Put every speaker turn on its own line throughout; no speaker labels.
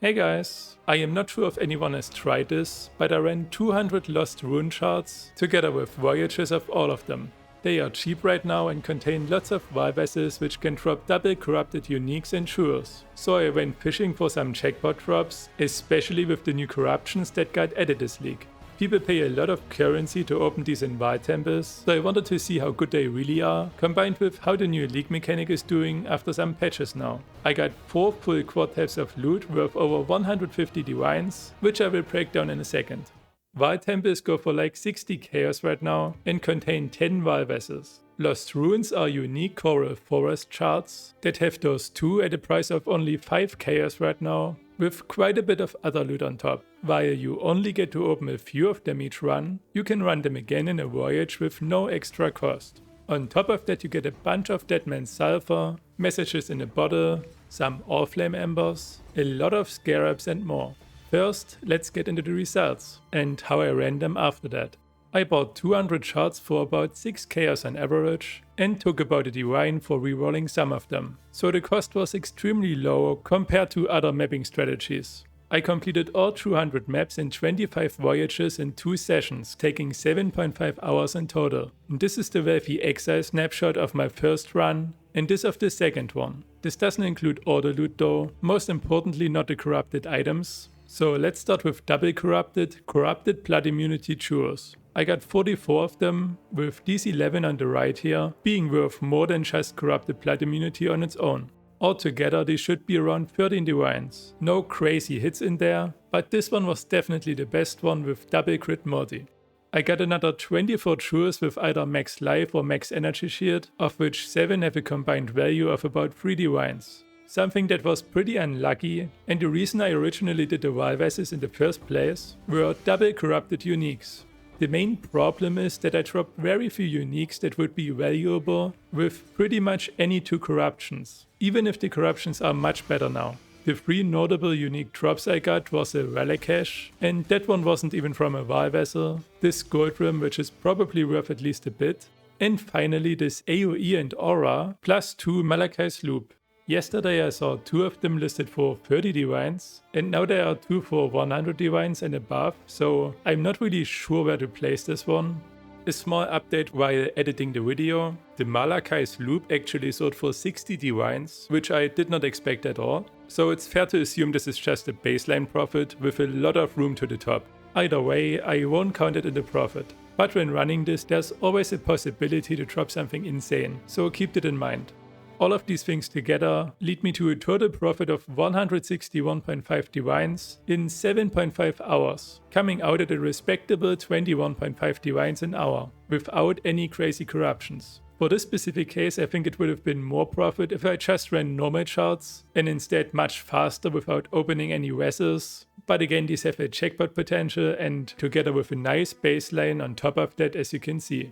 Hey guys, I am not sure if anyone has tried this, but I ran 200 lost rune shards together with Voyages of all of them. They are cheap right now and contain lots of Vaal Vessels which can drop double corrupted uniques and jewels. So I went fishing for some Jackpot drops, especially with the new corruptions that got added this league. People pay a lot of currency to open these in Vaal Temples, so I wanted to see how good they really are, combined with how the new league mechanic is doing after some patches now. I got 4 full quarters of loot worth over 150 divines, which I will break down in a second. Vaal Temples go for like 60 chaos right now and contain 10 Vaal Vessels. Lost Runes are unique coral forest shards that have those 2 at a price of only 5 chaos right now, with quite a bit of other loot on top. While you only get to open a few of them each run, you can run them again in a voyage with no extra cost. On top of that you get a bunch of Deadman's Sulfur, messages in a bottle, some Allflame embers, a lot of scarabs and more. First, let's get into the results, and how I ran them after that. I bought 200 shards for about 6 chaos on average, and took about a divine for rerolling some of them, so the cost was extremely low compared to other mapping strategies. I completed all 200 maps in 25 voyages in 2 sessions, taking 7.5 hours in total. And this is the Regex I snapshot of my first run, and this of the second one. This doesn't include all the loot though, most importantly not the corrupted items. So let's start with double corrupted blood immunity jewels. I got 44 of them, with these 11 on the right here being worth more than just corrupted blood immunity on its own. Altogether they should be around 13 divines. No crazy hits in there, but this one was definitely the best one with double crit multi. I got another 24 jewels with either max life or max energy shield, of which 7 have a combined value of about 3 divines. Something that was pretty unlucky, and the reason I originally did the Vaal Vessels in the first place were double corrupted uniques. The main problem is that I dropped very few uniques that would be valuable with pretty much any 2 corruptions, even if the corruptions are much better now. The 3 notable unique drops I got was a Regex, and that one wasn't even from a Vaal Vessel, this gold rim which is probably worth at least a bit, and finally this AoE and Aura plus 2 Malachai's Loop. Yesterday I saw 2 of them listed for 30 divines, and now there are 2 for 100 divines and above, so I'm not really sure where to place this one. A small update while editing the video: the Malachai's Loop actually sold for 60 divines, which I did not expect at all, so it's fair to assume this is just a baseline profit with a lot of room to the top. Either way, I won't count it in the profit. But when running this, there's always a possibility to drop something insane, so keep that in mind. All of these things together lead me to a total profit of 161.5 divines in 7.5 hours, coming out at a respectable 21.5 divines an hour, without any crazy corruptions. For this specific case I think it would have been more profit if I just ran normal shards, and instead much faster without opening any vessels, but again these have a jackpot potential, and together with a nice baseline on top of that, as you can see.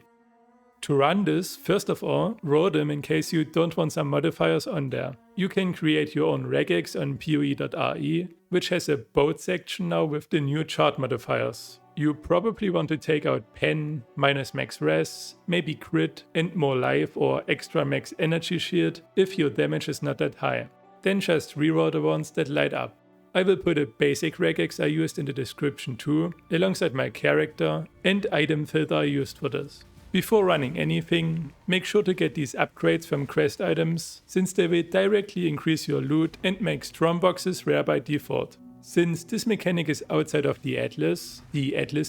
To run this, first of all, roll them in case you don't want some modifiers on there. You can create your own regex on PoE.re, which has a boat section now with the new chart modifiers. You probably want to take out pen, minus max res, maybe crit and more life or extra max energy shield if your damage is not that high. Then just reroll the ones that light up. I will put a basic regex I used in the description too, alongside my character and item filter I used for this. Before running anything, make sure to get these upgrades from quest items, since they will directly increase your loot and make strong boxes rare by default. Since this mechanic is outside of the atlas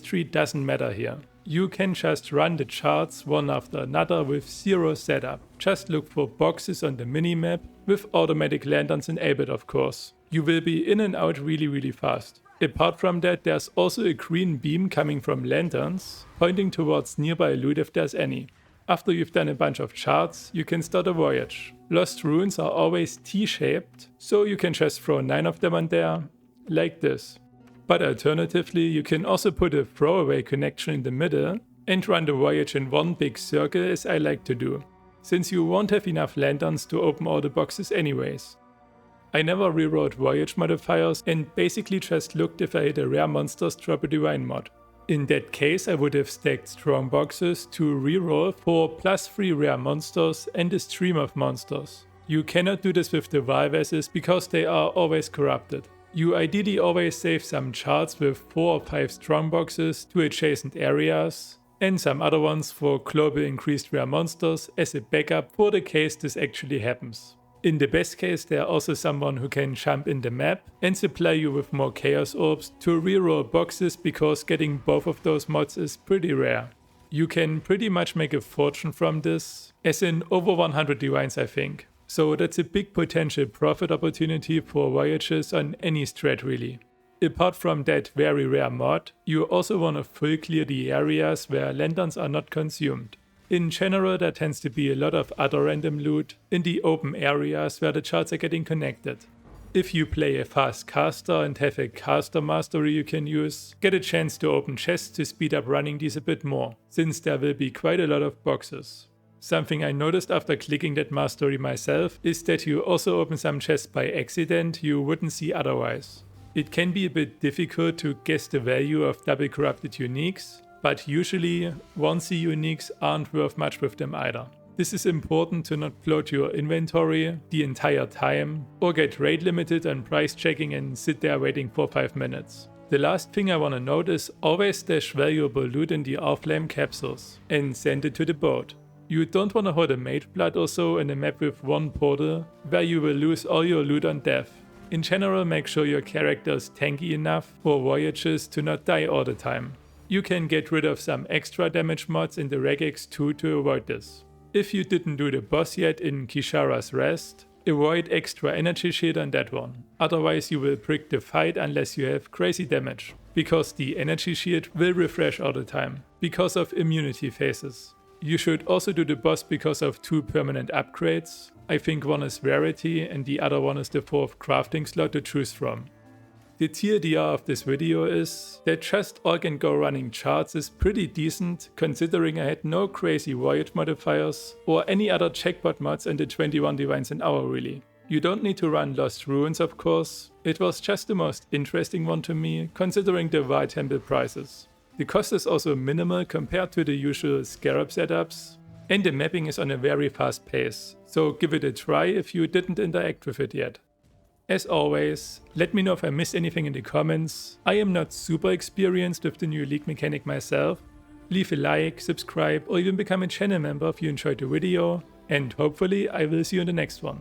tree doesn't matter here. You can just run the charts one after another with zero setup. Just look for boxes on the minimap, with automatic lanterns enabled of course. You will be in and out really fast. Apart from that, there's also a green beam coming from lanterns, pointing towards nearby loot if there's any. After you've done a bunch of charts, you can start a voyage. Lost runes are always T-shaped, so you can just throw 9 of them on there, like this. But alternatively, you can also put a throwaway connection in the middle and run the voyage in one big circle, as I like to do, since you won't have enough lanterns to open all the boxes anyways. I never rewrote voyage modifiers and basically just looked if I hit a rare monsters drop a divine mod. In that case I would have stacked strong boxes to reroll for +3 rare monsters and a stream of monsters. You cannot do this with the Vaal Vessels because they are always corrupted. You ideally always save some charts with 4 or 5 strongboxes to adjacent areas, and some other ones for global increased rare monsters as a backup for the case this actually happens. In the best case, there are also someone who can jump in the map and supply you with more chaos orbs to reroll boxes, because getting both of those mods is pretty rare. You can pretty much make a fortune from this, as in over 100 divines I think. So that's a big potential profit opportunity for Voyages on any strat really. Apart from that very rare mod, you also want to full clear the areas where lanterns are not consumed. In general, there tends to be a lot of other random loot in the open areas where the charts are getting connected. If you play a fast caster and have a caster mastery you can use, get a chance to open chests to speed up running these a bit more, since there will be quite a lot of boxes. Something I noticed after clicking that mastery myself is that you also open some chests by accident you wouldn't see otherwise. It can be a bit difficult to guess the value of double corrupted uniques, but usually 1C uniques aren't worth much with them either. This is important to not bloat your inventory the entire time or get rate limited on price checking and sit there waiting for 5 minutes. The last thing I want to note is always stash valuable loot in the Allflame capsules and send it to the boat. You don't want to hold a mage blood or so in a map with one portal where you will lose all your loot on death. In general, make sure your character is tanky enough for Voyages to not die all the time. You can get rid of some extra damage mods in the Regex II to avoid this. If you didn't do the boss yet in Kishara's Rest, avoid extra energy shield on that one. Otherwise you will brick the fight unless you have crazy damage, because the energy shield will refresh all the time, because of immunity phases. You should also do the boss because of 2 permanent upgrades. I think one is rarity and the other one is the 4th crafting slot to choose from. The TLDR of this video is that just Orc and Go running charts is pretty decent, considering I had no crazy voyage modifiers or any other Jackpot mods in the 21 divines an hour really. You don't need to run Lost Ruins of course, it was just the most interesting one to me considering the Vaal Temple prices. The cost is also minimal compared to the usual Scarab setups, and the mapping is on a very fast pace, so give it a try if you didn't interact with it yet. As always, let me know if I missed anything in the comments. I am not super experienced with the new league mechanic myself. Leave a like, subscribe, or even become a channel member if you enjoyed the video, and hopefully I will see you in the next one.